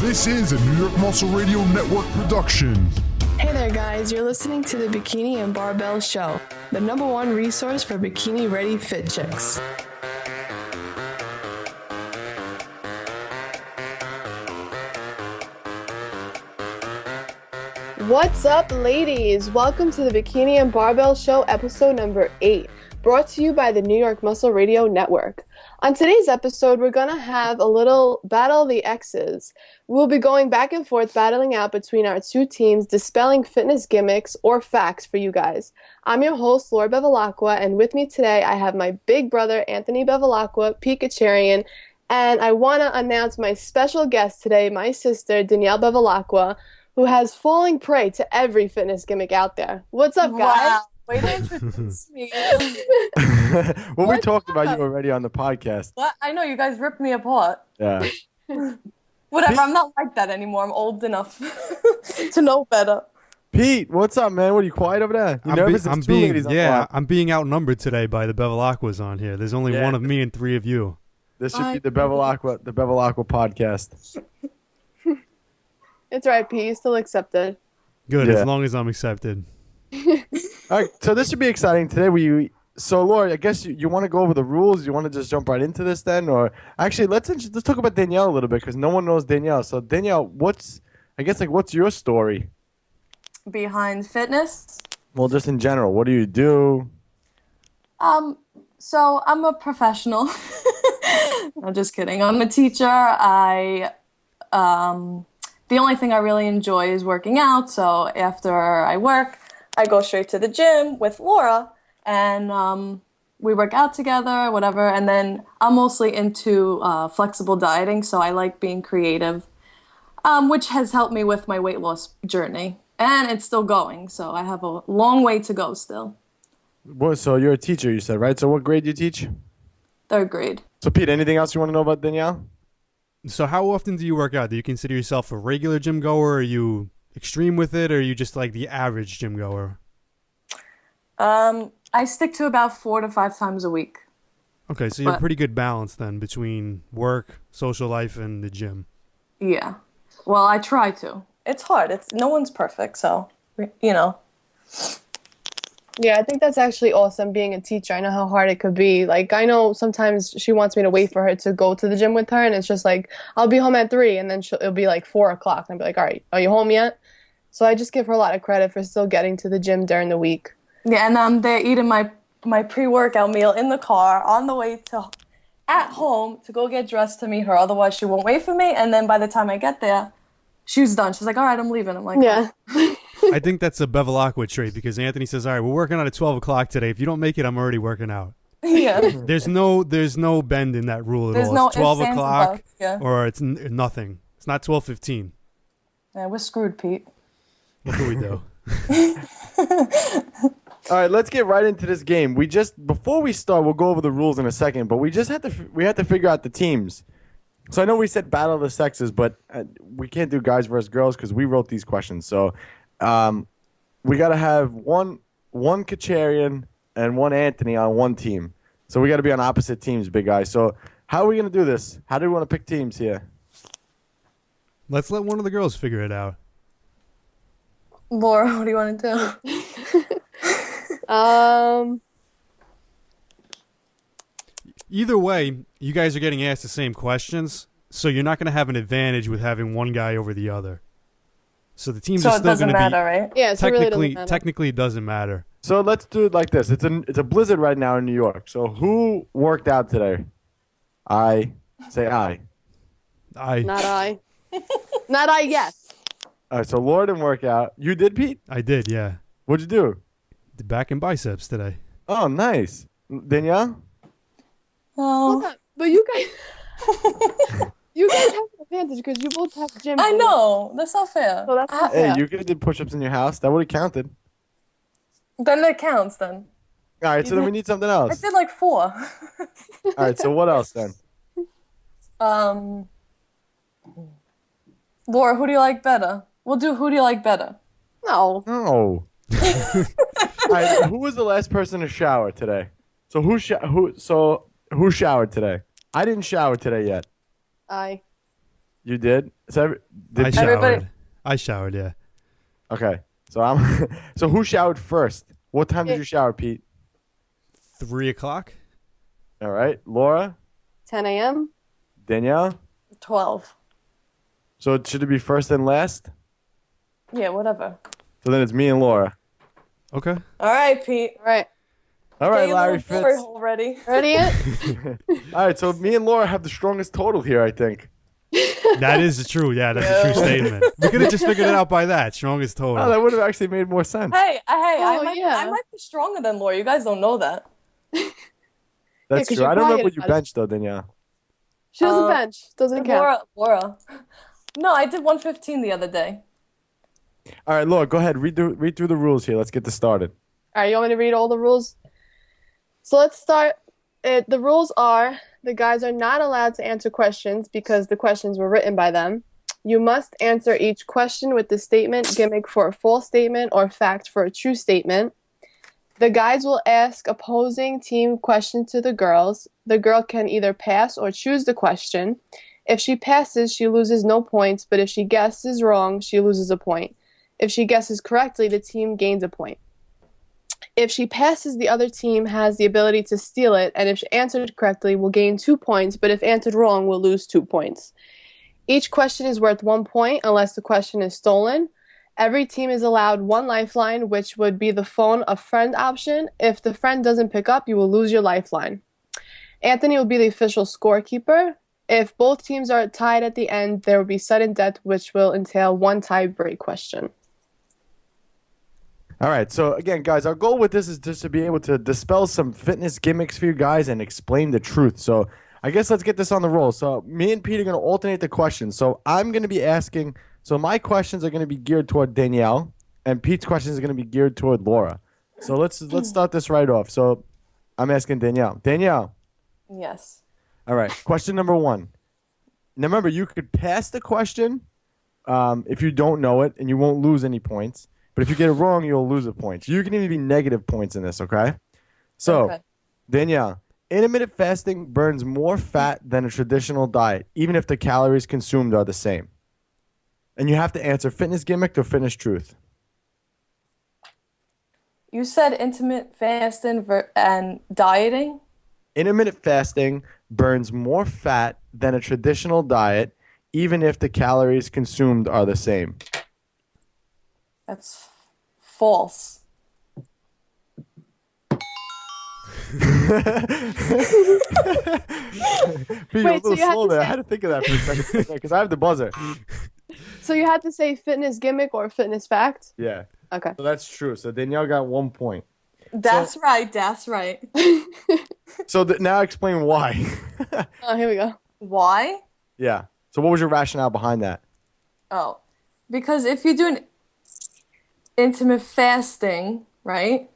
This is a New York Muscle Radio Network production. Hey there, guys. You're listening to the Bikini and Barbell Show, the #1 resource for bikini-ready fit chicks. What's up, ladies? Welcome to the Bikini and Barbell Show, episode number 8, brought to you by the New York Muscle Radio Network. On today's episode, we're going to have a little Battle of the X's. We'll be going back and forth, battling out between our two teams, dispelling fitness gimmicks or facts for you guys. I'm your host, Laura Bevilacqua, and with me today, I have my big brother, Anthony Bevilacqua, Pete Kacharian, and I want to announce my special guest today, my sister, Danielle Bevilacqua, who has fallen prey to every fitness gimmick out there. What's up, guys? Wow. Way to introduce me. Well, we talked about you already on the podcast. What? I know, you guys ripped me apart. Yeah. Whatever, I'm not like that anymore. I'm old enough to know better. Pete, what's up, man? What are you quiet over there? You nervous? There's two ladies on the line. I'm being outnumbered today by the Bevilacquas on here. There's only one of me and 3 of you. This should be the Bevilacqua podcast. It's right, Pete. You're still accepted. Good, Yeah. as long as I'm accepted. All right, so this should be exciting today. So, Laura, I guess you want to go over the rules. You want to just jump right into this then, or actually, let's talk about Danielle a little bit because no one knows Danielle. So, Danielle, what's your story? Behind fitness? Well, just in general, what do you do? So I'm a professional. I'm just kidding. I'm a teacher. The only thing I really enjoy is working out. So after I work, I go straight to the gym with Laura, and we work out together, whatever. And then I'm mostly into flexible dieting, so I like being creative, which has helped me with my weight loss journey. And it's still going, so I have a long way to go still. Well, so you're a teacher, you said, right? So what grade do you teach? 3rd grade. So, Pete, anything else you want to know about Danielle? So how often do you work out? Do you consider yourself a regular gym goer? Are you extreme with it, or are you just like the average gym goer? I stick to about 4 to 5 times a week. Okay, so you have a pretty good balance then between work, social life, and the gym. Yeah. Well, I try to. It's hard. No one's perfect, so, you know. Yeah, I think that's actually awesome being a teacher. I know how hard it could be. Like, I know sometimes she wants me to wait for her to go to the gym with her, and it's just like, I'll be home at 3, and then it'll be like 4 o'clock, and I'll be like, all right, are you home yet? So I just give her a lot of credit for still getting to the gym during the week. Yeah, and they're eating my pre-workout meal in the car on the way at home to go get dressed to meet her. Otherwise, she won't wait for me, and then by the time I get there, she's done. She's like, all right, I'm leaving. I'm like, yeah. I think that's a Bevilacqua trait because Anthony says, all right, we're working out at 12 o'clock today. If you don't make it, I'm already working out. Yeah. There's no bend in that rule at all. No It's 12 ifs, ands, and o'clock buts, yeah. or it's nothing. It's not 12:15. Yeah, we're screwed, Pete. What do we do? All right, let's get right into this game. Before we start, we'll go over the rules in a second, but we had to figure out the teams. So I know we said battle of the sexes, but we can't do guys versus girls because we wrote these questions. So we got to have one Kacharian and one Anthony on one team. So we got to be on opposite teams, big guy. So how are we going to do this? How do we want to pick teams here? Let's let one of the girls figure it out. Laura, what do you want to do? Either way, you guys are getting asked the same questions, so you're not going to have an advantage with having one guy over the other. So the teams are still going to be... So it doesn't matter, right? Yeah, so it really doesn't matter. Technically, it doesn't matter. So let's do it like this. It's a blizzard right now in New York. So who worked out today? I. Say I. Not I. Not I, yes. All right, so Laura didn't work out. You did, Pete? I did, yeah. What'd you do? The back and biceps today. Oh, nice. Danielle? Oh. But you guys... You guys have an advantage because you both have gym. I know. That's not fair. So that's not Hey, fair. you could have did push-ups in your house. That would have counted. Then it counts, then. All right, so then we need something I else. did like 4. All right, so what else then? Laura, who do you like better? We'll do who do you like better. No. No. All right, who was the last person to shower today? So who showered today? I didn't shower today yet. I. You did? So I did showered. Everybody- I showered, yeah. Okay. So I'm so who showered first? What time did you shower, Pete? 3 o'clock? All right. Laura, 10 a.m. Danielle. 12. So should it be first and last? Yeah, whatever. So then it's me and Laura. Okay. All right, Pete. All right. All right, Get your Larry little glory Fitz. hole ready. Ready yet? All right, so me and Laura have the strongest total here, I think. That is true. Yeah, that's a true statement. We could have just figured it out by that. Strongest Oh, total. that would have actually made more sense. Hey, Oh, I yeah. might be stronger than Laura. You guys don't know that. That's 'cause true. you're I don't know quiet what you about it. benched, though, Danielle. She doesn't bench. Doesn't count. Laura. No, I did 115 the other day. All right, Laura, go ahead. Read through the rules here. Let's get this started. All right, you want me to read all the rules? So let's start. The rules are the guys are not allowed to answer questions because the questions were written by them. You must answer each question with the statement gimmick for a false statement or fact for a true statement. The guys will ask opposing team questions to the girls. The girl can either pass or choose the question. If she passes, she loses no points, but if she guesses wrong, she loses a point. If she guesses correctly, the team gains a point. If she passes, the other team has the ability to steal it, and if she answered correctly, will gain 2 points, but if answered wrong, will lose 2 points. Each question is worth 1 point unless the question is stolen. Every team is allowed 1 lifeline, which would be the phone a friend option. If the friend doesn't pick up, you will lose your lifeline. Anthony will be the official scorekeeper. If both teams are tied at the end, there will be sudden death, which will entail 1 tie break question. All right, so again, guys, our goal with this is just to be able to dispel some fitness gimmicks for you guys and explain the truth. So I guess let's get this on the roll. So me and Pete are going to alternate the questions. So I'm going to be asking, so my questions are going to be geared toward Danielle, and Pete's questions are going to be geared toward Laura. So let's start this right off. So I'm asking Danielle. Danielle. Yes. All right, question number 1. Now remember, you could pass the question if you don't know it, and you won't lose any points. But if you get it wrong, you'll lose a point. You can even be negative points in this, okay? So, Okay. Danielle, intermittent fasting burns more fat than a traditional diet, even if the calories consumed are the same. And you have to answer fitness gimmick or fitness truth. You said intermittent fasting and dieting? Intermittent fasting burns more fat than a traditional diet, even if the calories consumed are the same. That's false. Pete, you're a Wait, so little you had slow to there. I say- had to think of that for a second because I have the buzzer. So you had to say fitness gimmick or fitness fact? Yeah. Okay. So that's true. So Danielle got 1 point. That's right. That's right. So now explain why. Oh, here we go. Why? Yeah. So what was your rationale behind that? Oh, because if you do an intermittent fasting, right?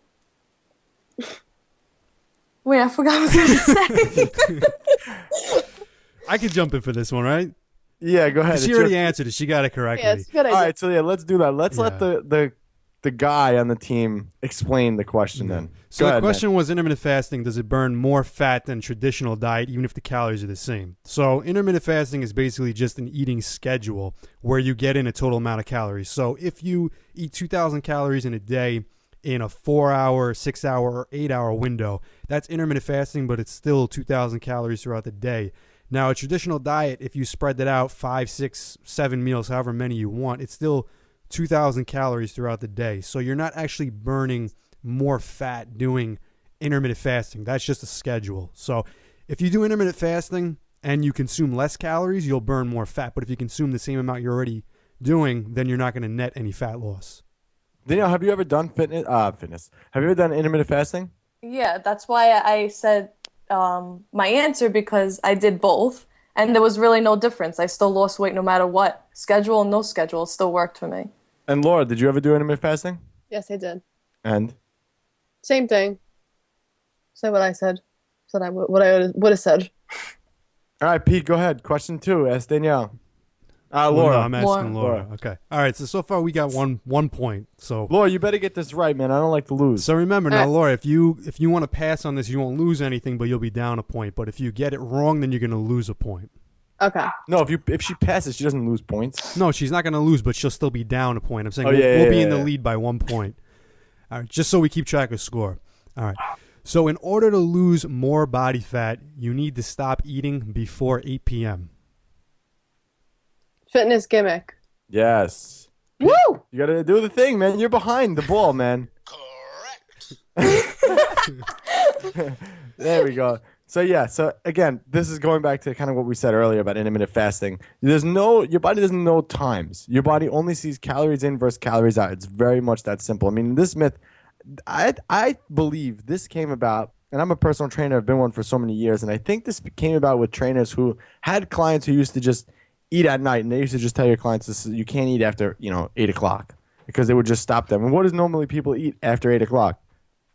Wait, I forgot what I was going to say. I could jump in for this one, right? Yeah, go ahead. She It's already your- answered it. She got it correctly. Yeah, it's a good idea. All right, so yeah, let's do that. Let's let Yeah. the guy on the team explain the question then. So Go the ahead, question was intermittent fasting, does it burn more fat than traditional diet even if the calories are the same? So intermittent fasting is basically just an eating schedule where you get in a total amount of calories. So if you eat 2,000 calories in a day in a 4-hour, 6-hour, or 8-hour window, that's intermittent fasting, but it's still 2,000 calories throughout the day. Now, a traditional diet, if you spread that out 5, 6, 7 meals, however many you want, it's still 2,000 calories throughout the day. So you're not actually burning more fat doing intermittent fasting. That's just a schedule. So if you do intermittent fasting and you consume less calories, you'll burn more fat. But if you consume the same amount you're already doing, then you're not going to net any fat loss. Danielle, have you ever done fitness? Have you ever done intermittent fasting? Yeah, that's why I said my answer, because I did both. And there was really no difference. I still lost weight no matter what. Schedule or no schedule, it still worked for me. And Laura, did you ever do intermittent fasting? Yes, I did. And Same thing. Say what I said. Said what I would have said. all right, Pete, go ahead. Question 2. Ask Danielle. Well, Laura. no, I'm asking Laura. Laura. Okay. All right. So far we got one point. So Laura, you better get this right, man. I don't like to lose. So remember now, All right. Laura, if you want to pass on this, you won't lose anything, but you'll be down a point. But if you get it wrong, then you're going to lose a point. Okay. No, if she passes, she doesn't lose points. No, she's not going to lose, but she'll still be down a point. I'm saying Oh, we'll be in the yeah. lead by 1 point. All right, just so we keep track of score. All right. So in order to lose more body fat, you need to stop eating before 8 p.m. Fitness gimmick. Yes. Woo! You gotta do the thing, man. You're behind the ball, man. There we go. So yeah, so again, this is going back to kind of what we said earlier about intermittent fasting. Your body doesn't know times. Your body only sees calories in versus calories out. It's very much that simple. I mean, this myth, I believe this came about, and I'm a personal trainer. I've been one for so many years, and I think this came about with trainers who had clients who used to just eat at night, and they used to just tell your clients you can't eat after 8 o'clock because they would just stop them. And what does normally people eat after 8 o'clock?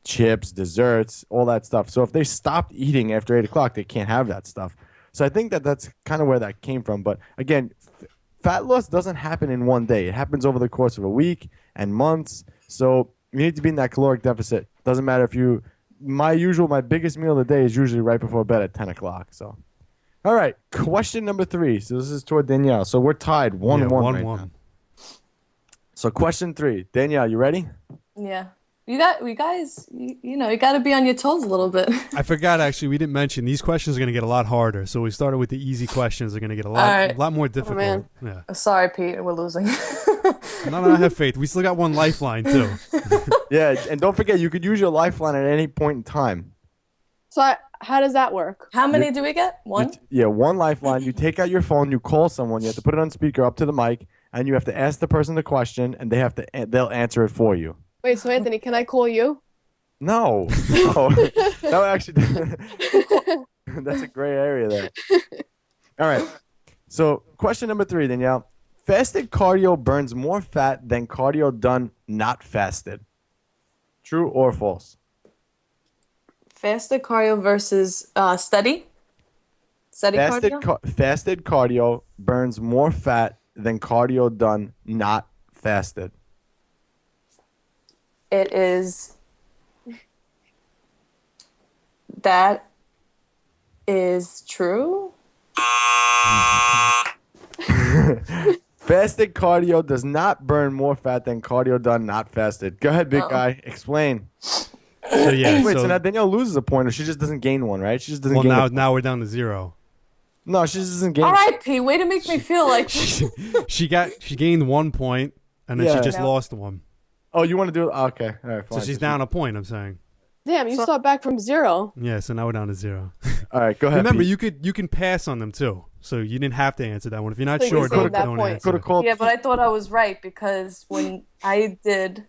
Chips, desserts, all that stuff. So if they stopped eating after 8 o'clock, they can't have that stuff. So I think that's kind of where that came from. But again, fat loss doesn't happen in one day. It happens over the course of a week and months. So you need to be in that caloric deficit. Doesn't matter if my biggest meal of the day is usually right before bed at 10 o'clock. So, all right, question number 3. So this is toward Danielle. So we're tied 1-1 right now. So question 3, Danielle, you ready? Yeah. You guys, you got to be on your toes a little bit. I forgot, actually, we didn't mention these questions are going to get a lot harder. So we started with the easy questions. They're going to get a lot more difficult. man. Yeah. Sorry, Pete, we're losing. No, I have faith. We still got one lifeline, too. Yeah, and don't forget, you could use your lifeline at any point in time. So how does that work? How many do we get? One? One lifeline. You take out your phone, you call someone, you have to put it on speaker up to the mic, and you have to ask the person the question, and they'll answer it for you. Wait, so Anthony, can I call you? No. That actually, that's a gray area there. All right. So question number 3, Danielle. Fasted cardio burns more fat than cardio done not fasted. True or false? Fasted cardio versus steady? Steady cardio? Fasted cardio burns more fat than cardio done not fasted. It is. That is true. Fasted cardio does not burn more fat than cardio done not fasted. Go ahead, big guy. Explain. So yeah. Wait, so now Danielle loses a point, or she just doesn't gain one, right? She just doesn't well, gain now we're down to 0. No, she just doesn't gain. All right, P, way to make me feel like. She gained 1 point, and then she just lost 1. Oh, you want to do it? Okay. All right, fine. So she's down a point, I'm saying. Damn, you start back from 0. Yeah, so now we're down to 0. All right, go ahead. Remember, Pete. you can pass on them too, so you didn't have to answer that one. If you're not So you sure, can save don't, that don't point. answer. Could have called. Yeah, but I thought I was right because when I did.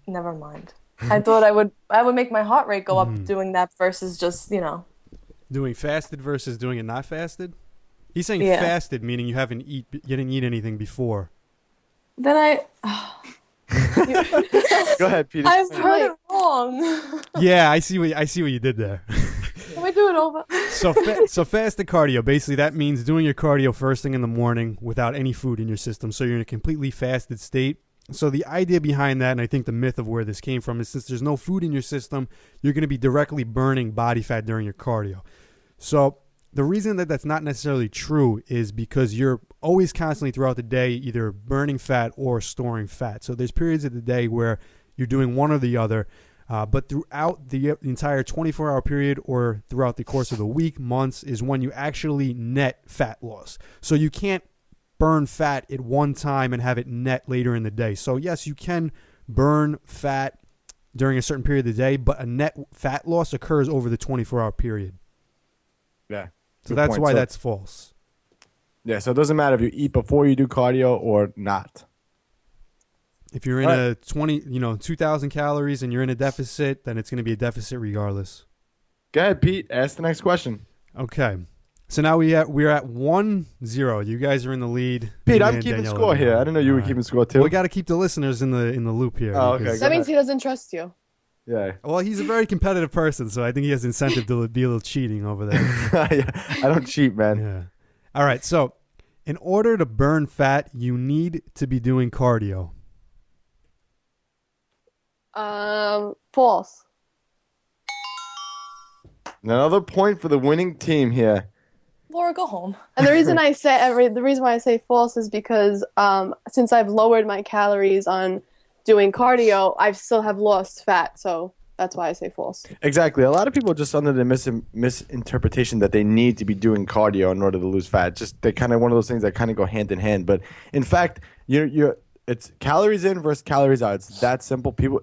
Never mind. I thought I would make my heart rate go up doing that versus just, Doing fasted versus doing it not fasted? He's saying Yeah. fasted, meaning you didn't eat anything before. Then Go ahead, Peter. I've heard it wrong. Yeah, I see what you did there. Can we do it over? So fasted cardio, basically that means doing your cardio first thing in the morning without any food in your system. So you're in a completely fasted state. So the idea behind that, and I think the myth of where this came from, is since there's no food in your system, you're going to be directly burning body fat during your cardio. So the reason that that's not necessarily true is because you're always constantly throughout the day either burning fat or storing fat. So there's periods of the day where you're doing one or the other, but throughout the entire 24-hour period or throughout the course of the week, months, is when you actually net fat loss. So you can't burn fat at one time and have it net later in the day. So yes, you can burn fat during a certain period of the day, but a net fat loss occurs over the 24-hour period. Yeah. So that's why that's false. Yeah, so it doesn't matter if you eat before you do cardio or not. If you're in a 2,000 calories and you're in a deficit, then it's going to be a deficit regardless. Go ahead, Pete. Ask the next question. Okay. So now we're at 1-0. You guys are in the lead. Pete, Me I'm and keeping Danielle score are here. I didn't know you were All keeping score too. Well, we got to keep the listeners in the loop here. Oh, okay. because- That means he doesn't trust you. Yeah. Well, he's a very competitive person, so I think he has incentive to be a little cheating over there. Yeah, I don't cheat, man. Yeah. All right. So, in order to burn fat, you need to be doing cardio. False. Another point for the winning team here. Laura, go home. And the reason why I say false is because since I've lowered my calories on doing cardio, I still have lost fat. So that's why I say false. Exactly. A lot of people are just under the misinterpretation that they need to be doing cardio in order to lose fat. Just they're kind of one of those things that kind of go hand in hand. But in fact, it's calories in versus calories out. It's that simple. People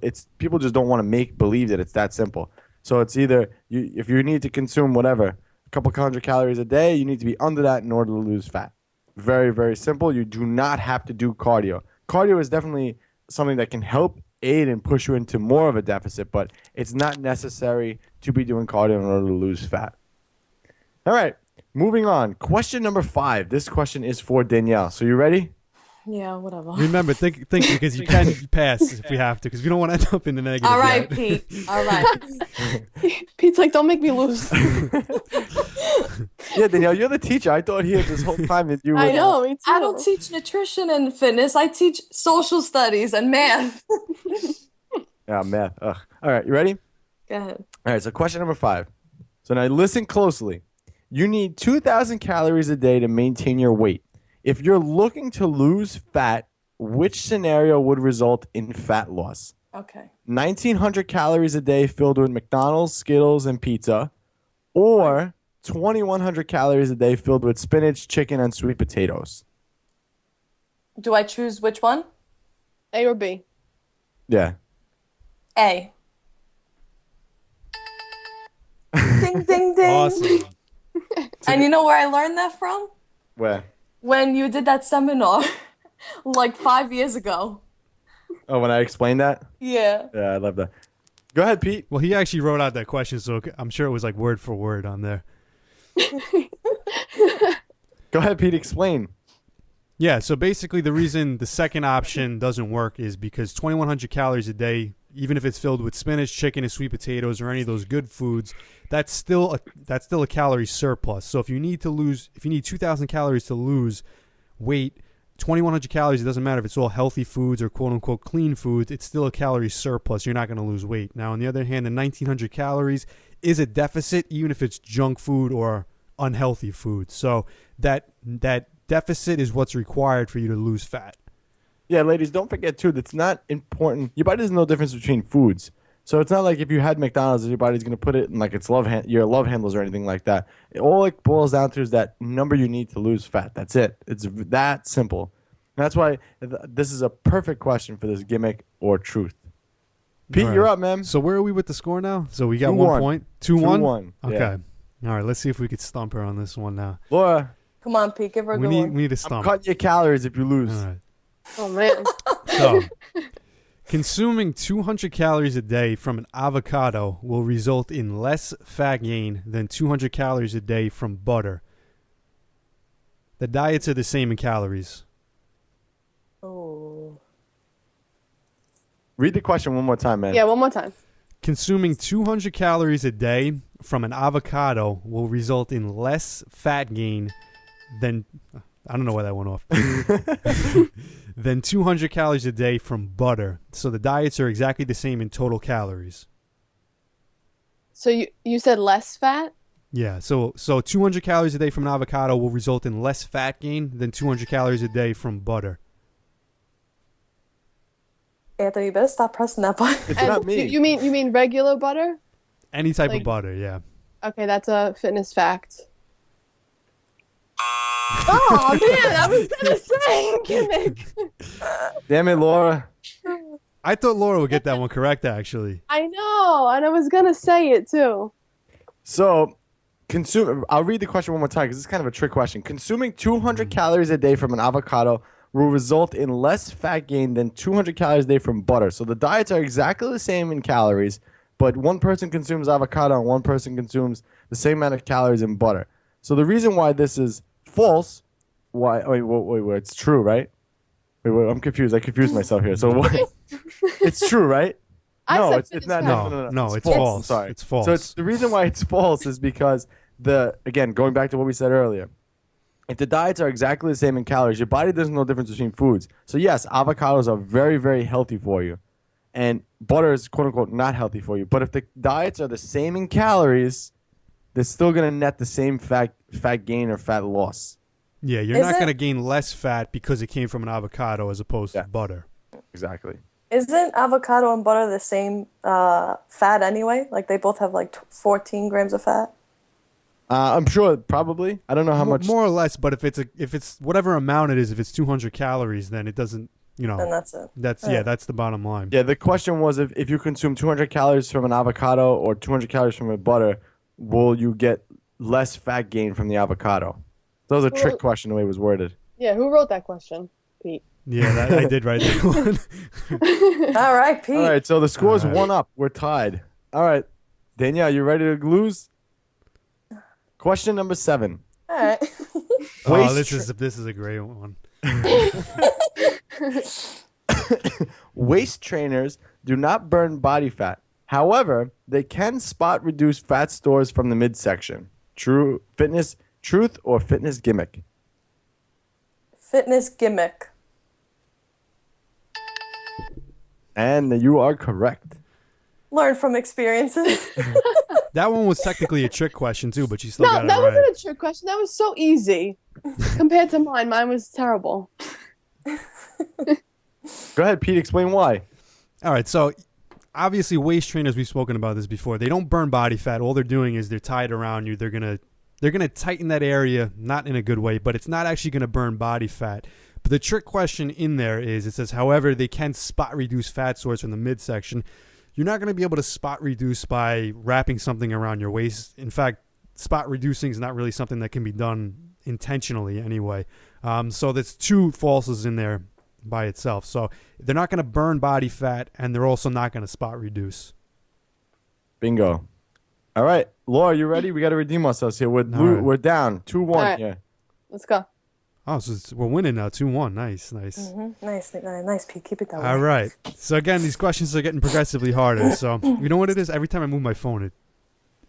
just don't want to believe that it's that simple. So it's either if you need to consume whatever, a couple hundred calories a day, you need to be under that in order to lose fat. Very, very simple. You do not have to do cardio. Cardio is definitely something that can help aid and push you into more of a deficit, but it's not necessary to be doing cardio in order to lose fat. All right, moving on. Question number 5. This question is for Danielle. So you ready? Yeah, whatever. Remember, think because you can pass if we have to, because we don't want to end up in the negative. All right, yet. Pete. All right. Pete's like, don't make me lose. Yeah, Danielle, you're the teacher. I thought here this whole time that you were. I know, me too. I don't teach nutrition and fitness. I teach social studies and math. Yeah, math. Ugh. All right, you ready? Go ahead. All right, so question number 5. So now listen closely. You need 2,000 calories a day to maintain your weight. If you're looking to lose fat, which scenario would result in fat loss? Okay. 1,900 calories a day filled with McDonald's, Skittles, and pizza, or 2,100 calories a day filled with spinach, chicken, and sweet potatoes? Do I choose which one? A or B? Yeah. A. Ding, ding, ding. Awesome. And you know where I learned that from? Where? When you did that seminar like 5 years ago. Oh, when I explained that? Yeah. Yeah, I love that. Go ahead, Pete. Well, he actually wrote out that question, so I'm sure it was like word for word on there. Go ahead, Pete. Explain. Yeah, so basically the reason the second option doesn't work is because 2,100 calories a day, even if it's filled with spinach, chicken, and sweet potatoes or any of those good foods, that's still a calorie surplus. So if you need 2,000 calories to lose weight, 2,100 calories, it doesn't matter if it's all healthy foods or quote-unquote clean foods, it's still a calorie surplus. You're not going to lose weight. Now, on the other hand, the 1,900 calories is a deficit, even if it's junk food or unhealthy food. So that deficit is what's required for you to lose fat. Yeah, ladies, don't forget, too, that's not important. Your body doesn't know the difference between foods. So it's not like if you had McDonald's, your body's going to put it in like it's your love handles or anything like that. All it boils down to is that number you need to lose fat. That's it. It's that simple. And that's why this is a perfect question for this gimmick or truth. Pete, All right. you're up, man. So where are we with the score now? So we got 2-1. 1 point. 2-1? 2-1. Okay. Yeah. All right, let's see if we could stump her on this one now. Laura, Come on, Pete. Give her a We good need one. to I'm stump. cutting your calories if you lose. All right. Oh, man. So, consuming 200 calories a day from an avocado will result in less fat gain than 200 calories a day from butter. The diets are the same in calories. Oh. Read the question one more time, man. Yeah, one more time. Consuming 200 calories a day from an avocado will result in less fat gain than... I don't know why that went off. Than 200 calories a day from butter. So the diets are exactly the same in total calories. So you said less fat? Yeah, so 200 calories a day from an avocado will result in less fat gain than 200 calories a day from butter. Anthony, you better stop pressing that button. It's And not me. You mean regular butter? Any type Like- of butter, yeah. Okay, that's a fitness fact. Oh man, I was gonna say gimmick. Damn it, Laura. I thought Laura would get that one correct, actually. I know, and I was gonna say it too. So, I'll read the question one more time because it's kind of a trick question. Consuming 200 calories a day from an avocado will result in less fat gain than 200 calories a day from butter. So the diets are exactly the same in calories, but one person consumes avocado and one person consumes the same amount of calories in butter. So the reason why this is false, wait, it's true, right? Wait, I'm confused. I confused myself here. So what? It's true, right? I No, said it's fitness not. fact. No, it's false. Sorry, It's false. So the reason why it's false is because again, going back to what we said earlier, if the diets are exactly the same in calories, your body doesn't know the difference between foods. So yes, avocados are very, very healthy for you, and butter is quote unquote not healthy for you. But if the diets are the same in calories, they're still going to net the same fat gain or fat loss. Yeah, you're not going to gain less fat because it came from an avocado as opposed to butter. Exactly. Isn't avocado and butter the same fat anyway? Like they both have like 14 grams of fat. I'm sure, probably. I don't know how much. More or less, but if it's whatever amount it is, if it's 200 calories, then it doesn't. Then that's it. That's the bottom line. Yeah, the question was if you consume 200 calories from an avocado or 200 calories from a butter, will you get less fat gain from the avocado? That was a trick question the way it was worded. Yeah, who wrote that question? Pete. Yeah, I did write that one. All right, Pete. All right, so the score is 1-up. We're tied. All right, Danielle, you ready to lose? Question number 7. All right. This is a great one. Waist trainers do not burn body fat. However, they can spot reduce fat stores from the midsection. Truth or fitness gimmick? Fitness gimmick. And you are correct. Learn from experiences. That one was technically a trick question too, but you still got it right. No, that wasn't a trick question. That was so easy compared to mine. Mine was terrible. Go ahead, Pete. Explain why. All right, so obviously waist trainers, we've spoken about this before. They don't burn body fat. All they're doing is they're tied around you. They're gonna tighten that area, not in a good way, but it's not actually gonna burn body fat. But the trick question in there is it says, however, they can spot reduce fat stores from the midsection. You're not going to be able to spot reduce by wrapping something around your waist. In fact, spot reducing is not really something that can be done intentionally anyway. So there's 2 falses in there by itself. So they're not going to burn body fat, and they're also not going to spot reduce. Bingo. All right, Laura, you ready? We got to redeem ourselves here. We're down 2-1 right. here. Let's go. Oh, so we're winning now, 2-1. Nice. Mm-hmm. Nice, Pete. Keep it that way. All right. So again, these questions are getting progressively harder. So you know what it is? Every time I move my phone,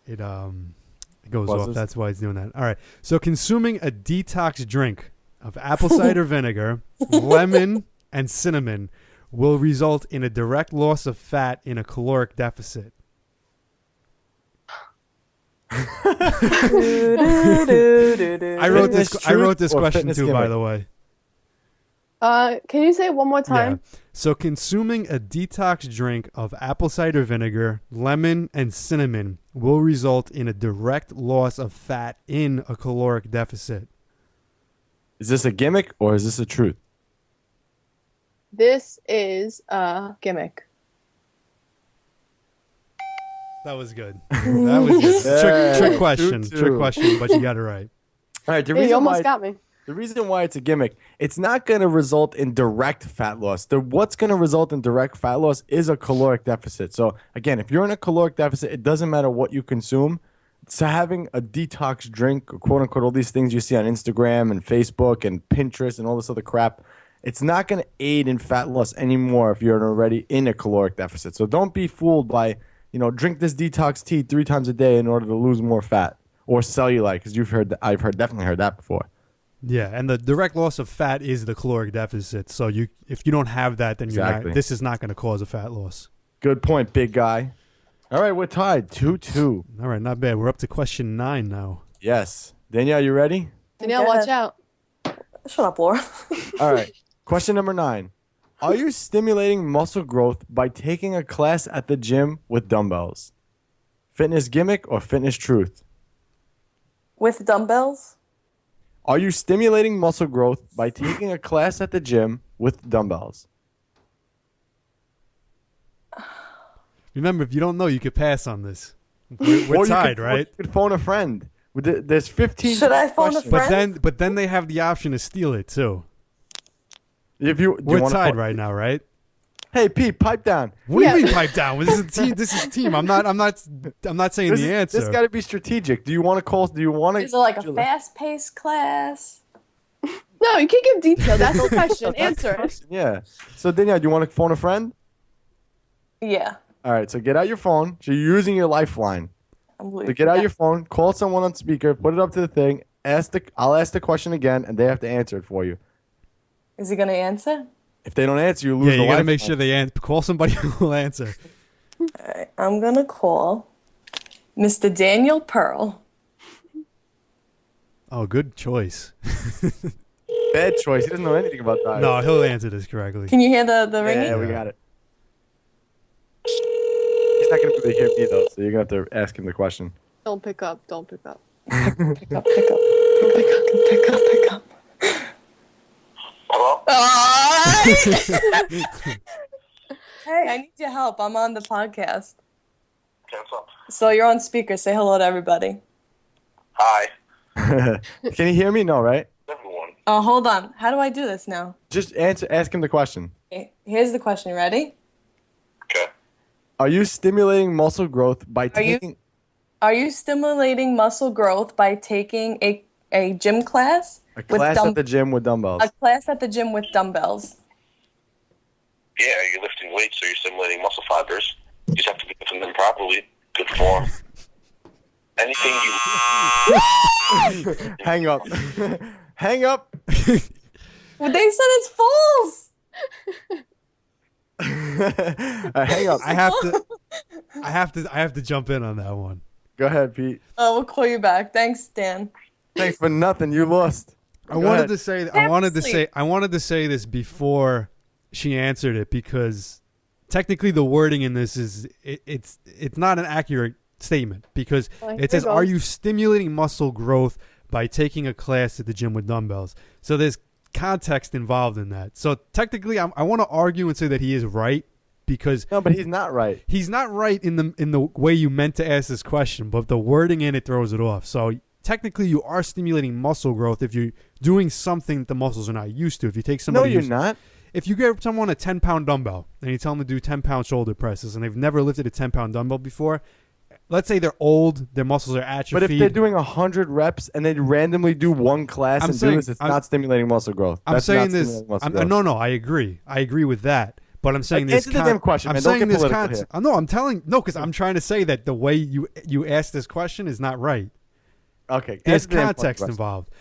it goes off. That's why it's doing that. All right. So consuming a detox drink of apple cider vinegar, lemon, and cinnamon will result in a direct loss of fat in a caloric deficit. I wrote this question too, by the way. Can you say it one more time? Yeah. So consuming a detox drink of apple cider vinegar, lemon, and cinnamon will result in a direct loss of fat in a caloric deficit. Is this a gimmick or is this a truth? This is a gimmick. That was good. That was good. Trick question. Trick question, but you got it right. All right, You almost got me. The reason why it's a gimmick, it's not going to result in direct fat loss. What's going to result in direct fat loss is a caloric deficit. So, again, if you're in a caloric deficit, it doesn't matter what you consume. So having a detox drink, quote-unquote, all these things you see on Instagram and Facebook and Pinterest and all this other crap, it's not going to aid in fat loss anymore if you're already in a caloric deficit. So don't be fooled by, drink this detox tea 3 times a day in order to lose more fat or cellulite, because I've definitely heard that before. Yeah, and the direct loss of fat is the caloric deficit. So if you don't have that, then this is not going to cause a fat loss. Good point, big guy. All right, we're tied 2-2. All right, not bad. We're up to question 9 now. Yes. Danielle, you ready? Danielle, watch out. Shut up, Laura. All right. Question number 9. Are you stimulating muscle growth by taking a class at the gym with dumbbells? Fitness gimmick or fitness truth? With dumbbells? Are you stimulating muscle growth by taking a class at the gym with dumbbells? Remember, if you don't know, you could pass on this. We're tied, right? You could phone a friend. There's 15. Should I phone a friend? But then they have the option to steal it too. We're tied right now, right? Hey, Pete, pipe down. What do you mean pipe down? This is a team. This is a team. I'm not saying the answer. This got to be strategic. Do you want to call? Do you want to? Is it like a fast-paced class? No, you can't give detail. That's the question. Answer it. Yeah. So Danielle, do you want to phone a friend? Yeah. All right. So get out your phone. So you're using your lifeline. So get out your phone. Call someone on speaker. Put it up to the thing. I'll ask the question again, and they have to answer it for you. Is he gonna answer? If they don't answer, you lose the lifeline. Yeah, you gotta make sure they answer. Call somebody who will answer. All right. I'm gonna call Mr. Daniel Pearl. Oh, good choice. Bad choice. He doesn't know anything about diets. No, he'll answer this correctly. Can you hear the ringing? Yeah, we got it. He's not going to be able to hear me, though, so you're going to have to ask him the question. Don't pick up. Don't pick up. Pick up. Pick up. Pick up. Hello? Hey, I need your help. I'm on the podcast. Okay, what's up? So you're on speaker. Say hello to everybody. Hi, Can you hear me? No, right? everyone. Oh, hold on. How do I do this now? Just ask him the question. Okay, here's the question. You ready? Okay. Are you stimulating muscle growth by taking... Are you stimulating muscle growth by taking a gym class? A class at the gym with dumbbells. A class at the gym with dumbbells. Yeah, you're lifting weights, so you're stimulating muscle fibers. You just have to be lifting them properly. Good form. Anything you... Hang up. Hang up. Well, they said it's false. Hang up. I have to jump in on that one. Go ahead, Pete. Oh, we'll call you back. Thanks, Dan. Thanks for nothing. You lost. I wanted to say this before she answered it because technically the wording in this is it's not an accurate statement because it says, "Are you stimulating muscle growth by taking a class at the gym with dumbbells?" So there's context involved in that. So technically, I want to argue and say that he is right because No, but he's not right. he's not right in the way you meant to ask this question, but the wording in it throws it off. So technically, you are stimulating muscle growth if you're doing something that the muscles are not used to. If you take somebody, No, you're not. If you give someone a 10-pound dumbbell and you tell them to do 10-pound shoulder presses and they've never lifted a 10-pound dumbbell before, let's say they're old, their muscles are atrophied. But if they're doing 100 reps and they randomly do one class do this, it's not stimulating muscle growth. I'm That's saying not this. stimulating muscle growth. No, I agree. I agree with that. But I'm saying this. Answer the damn question, I'm man. Don't saying get this political here. No, I'm telling because I'm trying to say that the way you asked this question is not right. Okay, There's answer the damn context question. involved.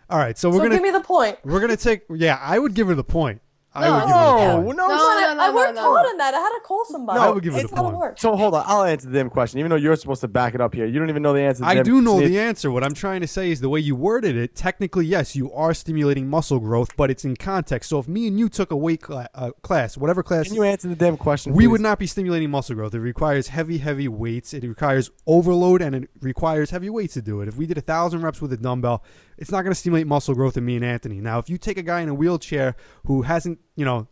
All right, so Give me the point. we're gonna take. Yeah, I would give her the point. I would give her No, the point. no, I worked hard on that. I had to call somebody. I would give it It's a how it point. works. So hold on, I'll answer the damn question. Even though you're supposed to back it up here, you don't even know the answer. I do know the answer. What I'm trying to say is the way you worded it, technically, yes, you are stimulating muscle growth, but it's in context. So if me and you took a weight class, whatever class, Can you answer the damn question? we please? would not be stimulating muscle growth. It requires heavy weights. It requires overload, and it requires heavy weights to do it. If we did 1,000 reps with a dumbbell, it's not going to stimulate muscle growth in me and Anthony. Now, if you take a guy in a wheelchair who hasn't,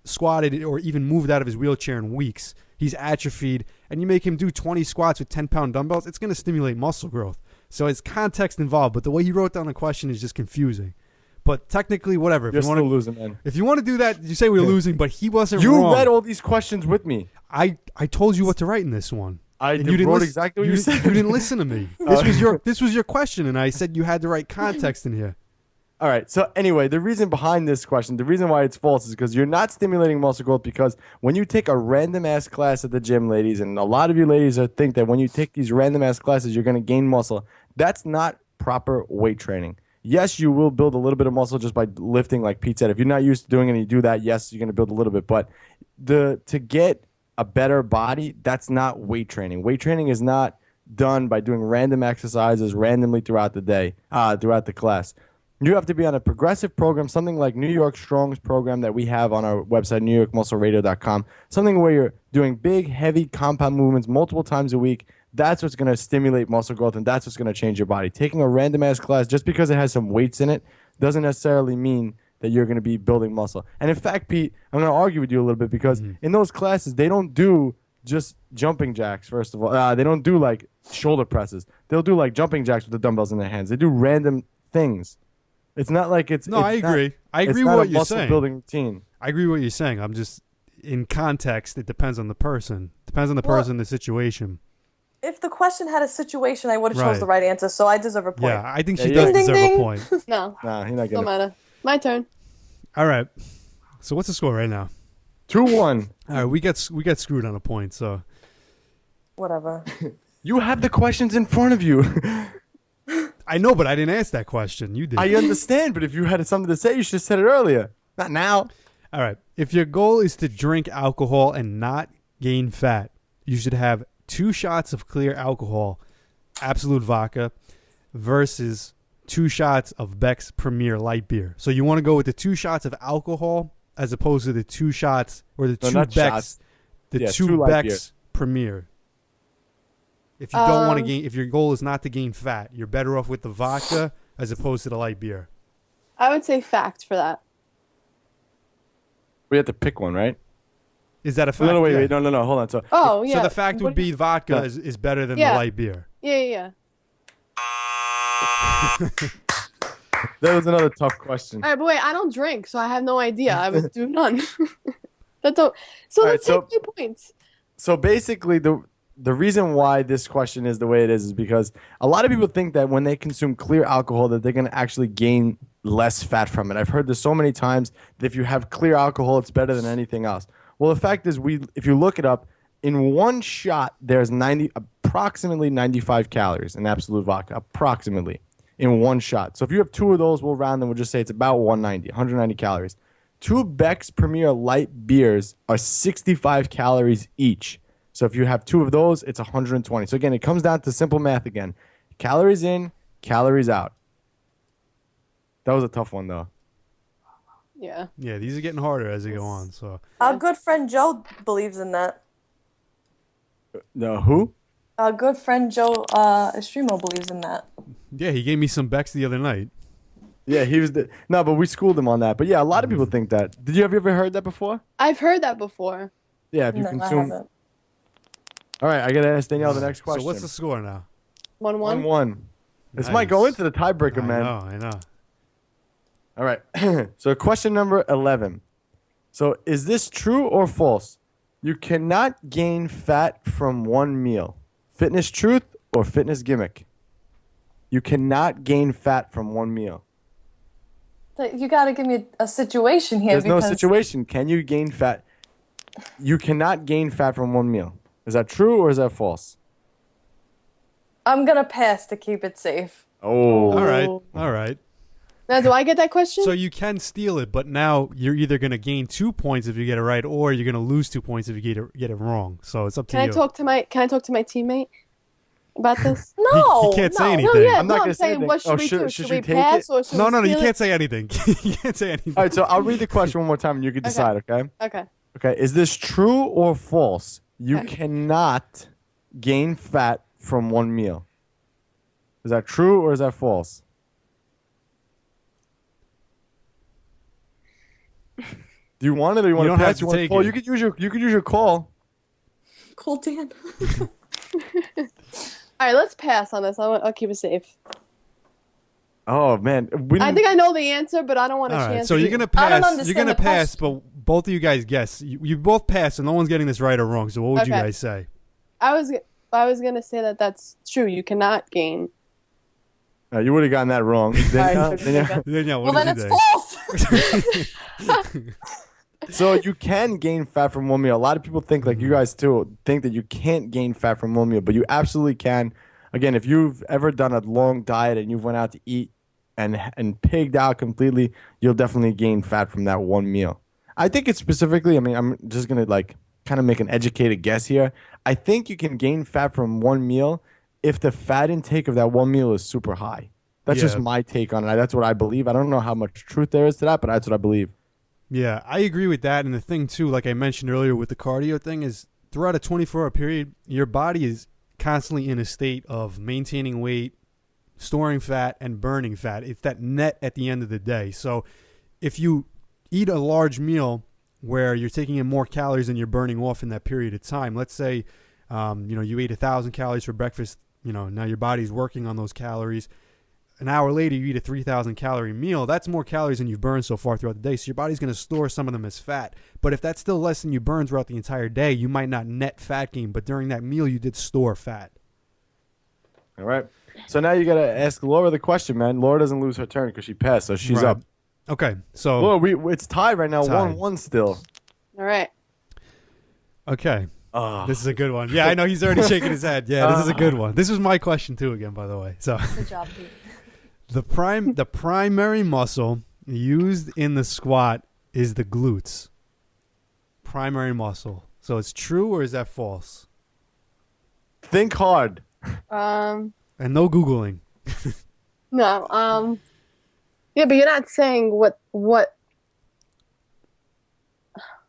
squatted or even moved out of his wheelchair in weeks, he's atrophied, and you make him do 20 squats with 10-pound dumbbells, it's going to stimulate muscle growth. So it's context involved, but the way he wrote down the question is just confusing. But technically, whatever. You're still losing, man. If you want to do that, you say we're losing, but he wasn't You wrong. read all these questions with me. I told you what to write in this one. I And wrote exactly what you said. You didn't listen to me. This was your question, and I said you had the right context in here. All right. So anyway, the reason behind this question, the reason why it's false is because you're not stimulating muscle growth because when you take a random ass class at the gym, ladies, and a lot of you ladies think that when you take these random ass classes, you're going to gain muscle. That's not proper weight training. Yes, you will build a little bit of muscle just by lifting, like Pete said. If you're not used to doing it and you do that, yes, you're going to build a little bit. But to get a better body, that's not weight training. Weight training is not done by doing random exercises randomly throughout the day, throughout the class. You have to be on a progressive program, something like New York Strong's program that we have on our website, newyorkmuscleradio.com, something where you're doing big, heavy compound movements multiple times a week. That's what's going to stimulate muscle growth, and that's what's going to change your body. Taking a random-ass class, just because it has some weights in it, doesn't necessarily mean that you're going to be building muscle. And in fact, Pete, I'm going to argue with you a little bit because in those classes, they don't do just jumping jacks, first of all. They don't do, like, shoulder presses. They'll do, like, jumping jacks with the dumbbells in their hands. They do random things. It's not like it's... No, it's I agree. I agree it's not with what a you're saying. muscle-building routine. I agree with what you're saying. I'm just, in context, it depends on the person. Depends on the person, the situation. If the question had a situation, I would have Right. chose the right answer, so I deserve a point. Yeah, I think she Yeah, does yeah. deserve Ding, a ding. point. No, Nah, he's not don't getting it. matter. My turn. All right. So what's the score right now? 2-1. All right, we got screwed on a point, so... Whatever. You have the questions in front of you. I know, but I didn't ask that question. You did. I understand, but if you had something to say, you should have said it earlier. Not now. All right. If your goal is to drink alcohol and not gain fat, you should have 2 shots of clear alcohol, absolute vodka, versus 2 shots of Beck's Premier Light Beer. So you want to go with the 2 shots of alcohol as opposed to the 2 shots or the 2 not Beck's, shots. the Yeah, 2 2 light Beck's Premier. If you don't want to gain, if your goal is not to gain fat, you're better off with the vodka as opposed to the light beer. I would say fact for that. We have to pick one, right? Is that a fact? No, wait, Yeah. wait, no, hold on. So, Oh, yeah. So the fact would be vodka No. is better than Yeah. the light beer. Yeah. that was another tough question. All right, but wait, I don't drink, so I have no idea. I would do none. That don't. So All let's right, take 2 points. So basically, the reason why this question is the way it is because a lot of people think that when they consume clear alcohol that they're going to actually gain less fat from it. I've heard this so many times that if you have clear alcohol, it's better than anything else. Well, the fact is, if you look it up, in one shot, there's approximately 95 calories in absolute vodka, approximately, in one shot. So if you have 2 of those, we'll round them. We'll just say it's about 190 calories. 2 Beck's Premier Light beers are 65 calories each. So if you have 2 of those, it's 120. So again, it comes down to simple math again. Calories in, calories out. That was a tough one, though. Yeah. Yeah, these are getting harder as they go on. So Our good friend Joe believes in that. No, who? Our good friend Joe Estremo believes in that. yeah, he gave me some Becks the other night. Yeah, he was no, but we schooled him on that. But yeah, a lot of people think that. Have you ever heard that before? I've heard that before. Yeah, if you No, I consume. haven't. All right, I gotta ask Danielle the next question. So what's the score now? 1-1. 1-1. This Nice. might go into the tiebreaker, man. I know. All right. So question number 11. So is this true or false? You cannot gain fat from one meal. Fitness truth or fitness gimmick? You cannot gain fat from one meal. You got to give me a situation here. There's no because situation. Can you gain fat? You cannot gain fat from one meal. Is that true or is that false? I'm going to pass to keep it safe. Oh. All right. Now, do I get that question? So you can steal it, but now you're either going to gain 2 points if you get it right, or you're going to lose 2 points if you get it wrong. So it's up to Can you. I talk to my teammate about this? No. He can't say no. anything. No, yeah, I'm not no, gonna I'm say saying, anything. what should Oh, we should- do? should Should you we take pass it? or should No, we you steal can't it? say anything. You can't say anything. All right, so I'll read the question one more time and you can decide, okay? Okay. Okay, is this true or false? You Okay. cannot gain fat from one meal. Is that true or is that false? Do you want it or you want don't to have pass? to You want take call? it. You could use your call. Cool, Dan. All right, let's pass on this. I'll keep it safe. Oh man, I think I know the answer, but I don't want to All right, chance. so it. you're gonna I don't pass. understand You're gonna the pass, question. but both of you guys guess. You both pass, so no one's getting this right or wrong. So what would you Okay. guys say? I was gonna say that that's true. You cannot gain. you would have gotten that wrong. Alright, Danielle, Well, what then did it's you false. So you can gain fat from one meal. A lot of people think, like you guys too, think that you can't gain fat from one meal, but you absolutely can. Again, if you've ever done a long diet and you've went out to eat and pigged out completely, you'll definitely gain fat from that one meal. I think it's specifically, I mean, I'm just going to like kind of make an educated guess here. I think you can gain fat from one meal if the fat intake of that one meal is super high. That's just Yeah. my take on it. That's what I believe. I don't know how much truth there is to that, but that's what I believe. Yeah, I agree with that. And the thing, too, like I mentioned earlier with the cardio thing, is throughout a 24-hour period, your body is constantly in a state of maintaining weight, storing fat, and burning fat. It's that net at the end of the day. So if you eat a large meal where you're taking in more calories than you're burning off in that period of time, let's say you ate 1,000 calories for breakfast, now your body's working on those calories. An hour later, you eat a 3,000 calorie meal. That's more calories than you've burned so far throughout the day. So your body's going to store some of them as fat. But if that's still less than you burn throughout the entire day, you might not net fat gain. But during that meal, you did store fat. All right. So now you got to ask Laura the question, man. Laura doesn't lose her turn because she passed, so she's Right. up. Okay, so Laura, it's tied right now, Tied. 1-1 still. All right. okay, Oh. this is a good one. Yeah, I know he's already shaking his head. Yeah, this is a good one. This was my question too, again, by the way. So Good job, Pete. the primary muscle used in the squat is the glutes. Primary muscle. So it's true or is that false? Think hard. Um. And no Googling. No. Yeah, but you're not saying what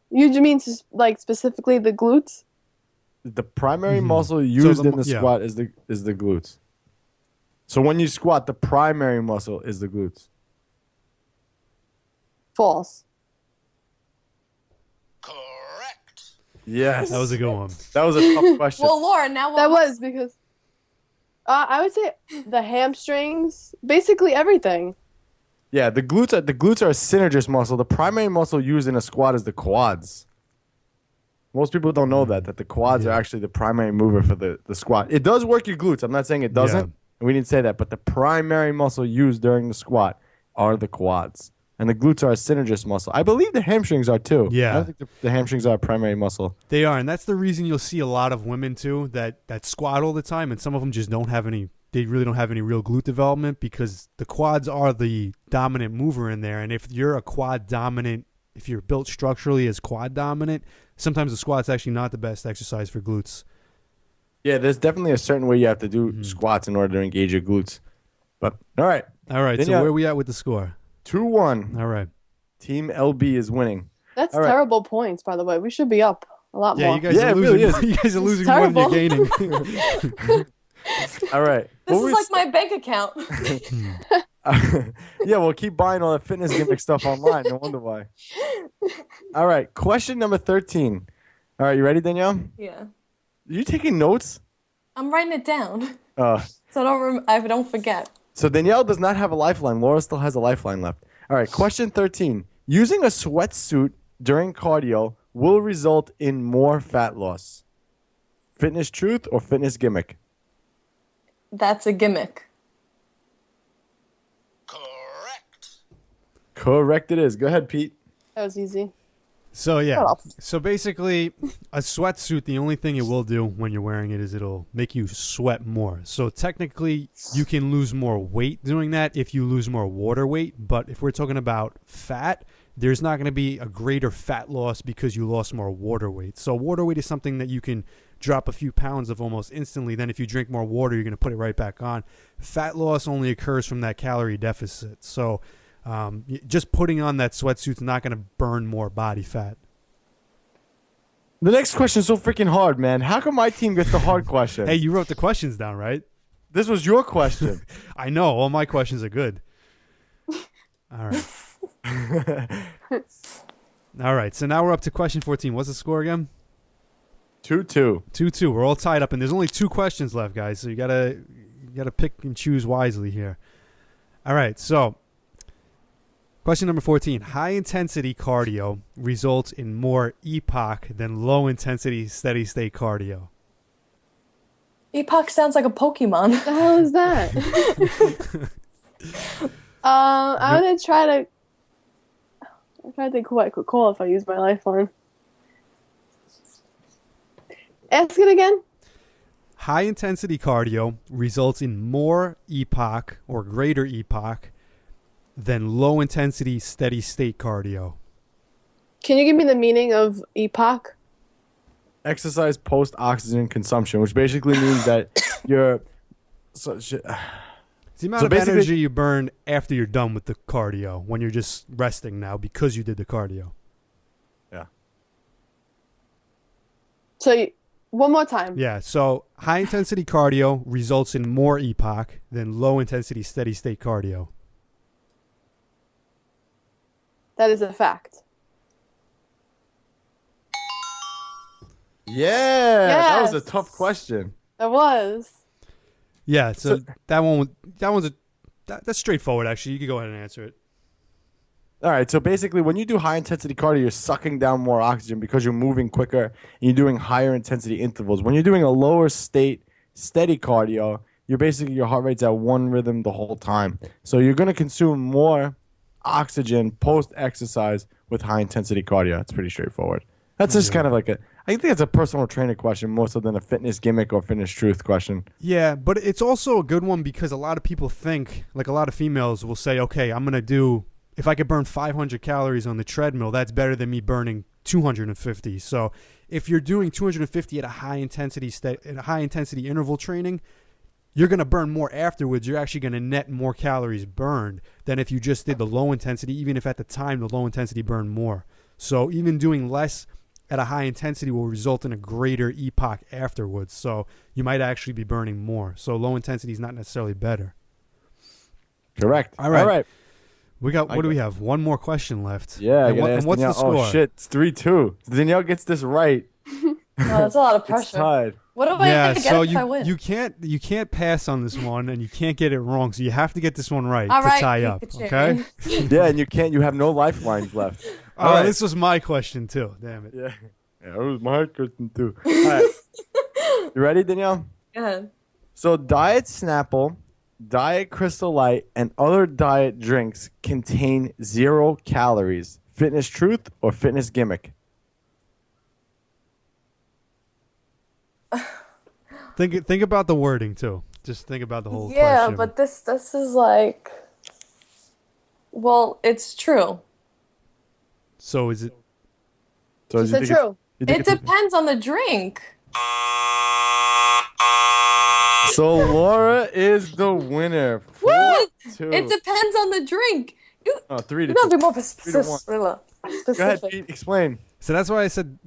you mean like specifically the glutes? The primary Mhm. muscle So used the in the yeah. squat is the glutes. So when you squat, the primary muscle is the glutes. False. Yes. That was a good one. That was a tough question. Well, Laura, now That was because I would say the hamstrings, basically everything. Yeah, the glutes are a synergist muscle. The primary muscle used in a squat is the quads. Most people don't know that the quads are Yeah. actually the primary mover for the squat. It does work your glutes. I'm not saying it doesn't. Yeah. And we didn't say that, but the primary muscle used during the squat are the quads. And the glutes are a synergist muscle. I believe the hamstrings are too. Yeah. I don't think the hamstrings are a primary muscle. They are, and that's the reason you'll see a lot of women too that squat all the time, and some of them just don't have any. They really don't have any real glute development because the quads are the dominant mover in there. And if you're a quad dominant, if you're built structurally as quad dominant, sometimes the squat's actually not the best exercise for glutes. Yeah, there's definitely a certain way you have to do squats in order to engage your glutes. But all right. All right, Then so you where have are we at with the score? 2-1. All right. Team LB is winning. That's All right. terrible points, by the way. We should be up a lot Yeah, more. you guys Yeah, are it losing. really is. You guys are It's losing more than you're gaining. All right. This Well, is like my bank account. yeah, we'll keep buying all that fitness gimmick stuff online. No wonder why. All right. Question number 13. All right. You ready, Danielle? Yeah. Are you taking notes? I'm writing it down Uh, so I don't forget. so Danielle does not have a lifeline. Laura still has a lifeline left. All right. Question 13. Using a sweatsuit during cardio will result in more fat loss. Fitness truth or fitness gimmick? That's a gimmick. Correct it is. Go ahead, Pete. That was easy. So yeah, Shut up. so basically, a sweatsuit, the only thing it will do when you're wearing it is it'll make you sweat more. So technically, you can lose more weight doing that if you lose more water weight. But if we're talking about fat, there's not going to be a greater fat loss because you lost more water weight. So water weight is something that you can drop a few pounds of almost instantly. Then if you drink more water, you're going to put it right back on. Fat loss only occurs from that calorie deficit. So just putting on that sweatsuit's not going to burn more body fat. The next question is so freaking hard, man. How come my team gets the hard question? Hey, you wrote the questions down, right? This was your question. I know. All my questions are good. All right. All right. So now we're up to question 14. What's the score again? 2-2. 2-2. We're all tied up, and there's only 2 questions left, guys. So you gotta pick and choose wisely here. All right. So question number 14. High-intensity cardio results in more EPOC than low-intensity steady-state cardio. Epoch sounds like a Pokemon. What the hell is that? I'm gonna try to. I'm trying to think who I could call if I use my lifeline. Ask it again. High-intensity cardio results in more EPOC or greater EPOC than low-intensity steady-state cardio. Can you give me the meaning of epoch? Exercise post-oxygen consumption, which basically means that you're... It's the amount So of basically- energy you burn after you're done with the cardio when you're just resting now because you did the cardio. Yeah. So one more time. Yeah, so high-intensity cardio results in more EPOC than low-intensity steady-state cardio. That is a fact. Yeah, that was a Yes. tough question. That was. Yeah, so that's straightforward, actually. You can go ahead and answer it. All right, so basically when you do high-intensity cardio, you're sucking down more oxygen because you're moving quicker and you're doing higher intensity intervals. When you're doing a lower state steady cardio, your heart rate's at one rhythm the whole time. So you're going to consume more oxygen post-exercise with high-intensity cardio. That's pretty straightforward. That's just kind of like I think it's a personal trainer question more so than a fitness gimmick or fitness truth question. Yeah, but it's also a good one because a lot of people think, like a lot of females will say, okay, I'm going to do, if I could burn 500 calories on the treadmill, that's better than me burning 250. So if you're doing 250 at a high intensity interval training, you're going to burn more afterwards. You're actually going to net more calories burned than if you just did the low intensity, even if at the time the low intensity burned more. So even doing less at a high intensity will result in a greater EPOC afterwards. So you might actually be burning more. So low intensity is not necessarily better. Correct. All right. We got, what do we have? One more question left. Yeah. And what's the score? Oh, shit. It's 3-2. Danielle gets this right. Oh, that's a lot of It's pressure. tied. What do I have to get so if I win? you can't pass on this one, and you can't get it wrong. So you have to get this one right All to right, tie up. Pikachu. Okay. Yeah, and you have no lifelines left. All right. right. This was my question too. Damn it. Yeah. That was my question too. All right. You ready, Danielle? Go ahead. So Diet Snapple, Diet Crystal Light, and other diet drinks contain 0 calories. Fitness Truth or Fitness Gimmick? Think about the wording too. Just think about the whole Yeah, question. but this is like, well, it's true. So is it? So She said true. It depends on the drink. So Laura is the winner. What? 4-2. It depends on the drink. You 3-2. gotta be more 3-1. specific. Go ahead, Pete. Explain. So that's why I said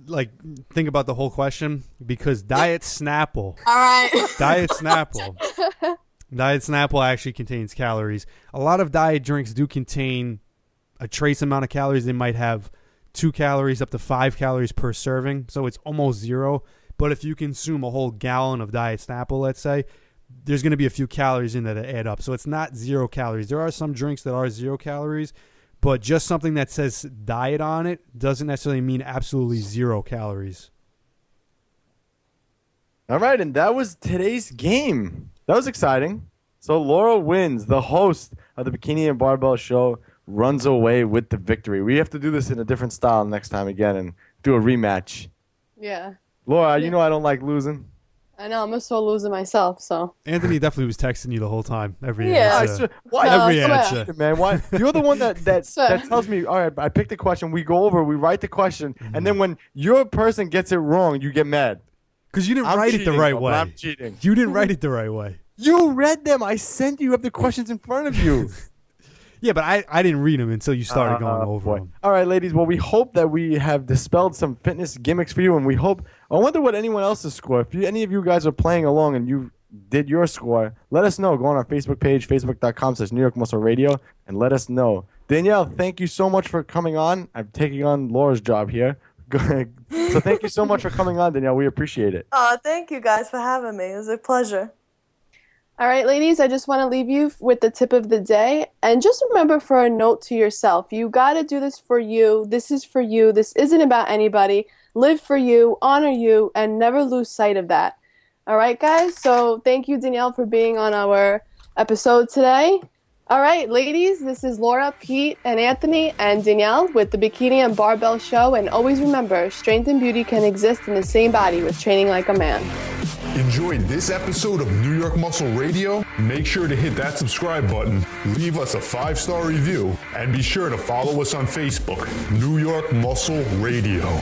think about the whole question, because Diet Snapple. All right. Diet Snapple actually contains calories. A lot of diet drinks do contain a trace amount of calories. They might have 2 calories up to 5 calories per serving, so it's almost 0. But if you consume a whole gallon of Diet Snapple, let's say, there's going to be a few calories in there that add up. So it's not 0 calories. There are some drinks that are 0 calories, but just something that says diet on it doesn't necessarily mean absolutely 0 calories. All right, and that was today's game. That was exciting. So Laura wins. The host of the Bikini and Barbell show runs away with the victory. We have to do this in a different style next time again and do a rematch. Yeah. Laura, you know I don't like losing. I know. I'm a sore loser myself, so. Anthony definitely was texting you the whole time. Every Yeah. answer. Why? No, Every come on. answer. Man, why? You're the one that Swear. tells me, all right, I picked the question, we go over, we write the question, and then when your person gets it wrong, you get mad. Because you didn't I'm write it the cheating, right but way. I'm cheating. You didn't write it the right way. You read them. I sent you. You have the questions in front of you. Yeah, but I didn't read them until you started going over boy. them. All right, ladies. Well, we hope that we have dispelled some fitness gimmicks for you, and we hope. I wonder what anyone else's score. If any of you guys are playing along and you did your score, let us know. Go on our Facebook page, facebook.com/New York Muscle Radio, and let us know. Danielle, thank you so much for coming on. I'm taking on Laura's job here. So thank you so much for coming on, Danielle. We appreciate it. Thank you guys for having me. It was a pleasure. All right, ladies, I just want to leave you with the tip of the day. And just remember for a note to yourself, you got to do this for you. This is for you. This isn't about anybody. Live for you, honor you, and never lose sight of that. All right, guys? So thank you, Danielle, for being on our episode today. All right, ladies, this is Laura, Pete, and Anthony, and Danielle with the Bikini and Barbell Show. And always remember, strength and beauty can exist in the same body with training like a man. Enjoyed this episode of New York Muscle Radio? Make sure to hit that subscribe button, leave us a 5-star review, and be sure to follow us on Facebook, New York Muscle Radio.